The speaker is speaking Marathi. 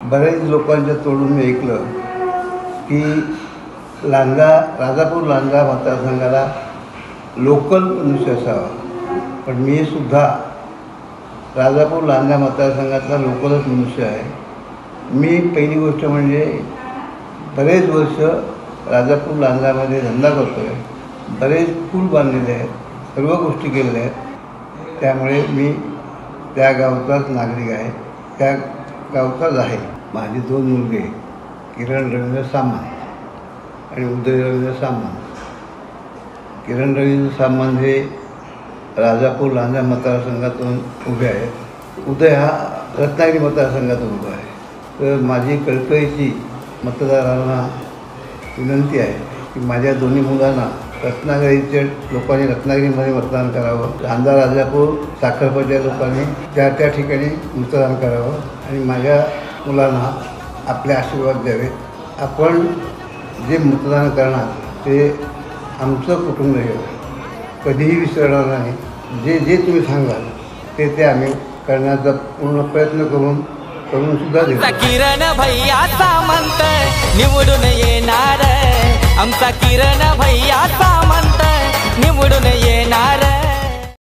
बऱ्याच लोकांच्या तोडून मी ऐकलं की राजापूर लांजा मतदारसंघाला लोकल मनुष्य असावा, पण मी सुद्धा राजापूर लांजा मतदारसंघातला लोकलच मनुष्य आहे. मी पहिली गोष्ट म्हणजे बरेच वर्ष राजापूर लांजामध्ये धंदा करतो आहे. बरेच पूल बांधलेले आहेत, सर्व गोष्टी केलेल्या आहेत. त्यामुळे मी त्या गावचाच नागरिक आहे, त्या गावचाच आहे. माझे दोन मुलगे किरण रवींद्र सामंत आणि उदय रवींद्र सामंत. किरण रवींद्र सामंत हे राजापूर लांजा मतदारसंघातून उभे आहेत. उदय हा रत्नागिरी मतदारसंघातून उभा आहे. तर माझी कळकळीची मतदारांना विनंती आहे की माझ्या दोन्ही मुलांना रत्नागिरीच्या लोकांनी रत्नागिरीमध्ये मतदान करावं, लांजा राजापूर साखरपट्ट्या लोकांनी त्या त्या ठिकाणी मतदान करावं आणि माझ्या मुलांना आपले आशीर्वाद द्यावे. आपण जे मतदान करणार ते आमचं कुटुंब आहे, कधीही विसरणार नाही. जे जे तुम्ही सांगाल ते ते आम्ही करण्याचा पूर्ण प्रयत्न करून सुद्धा देऊ. किरण भैया सामंत निवडून येणार, आमचा किरण भैया सामंत निवडून येणार.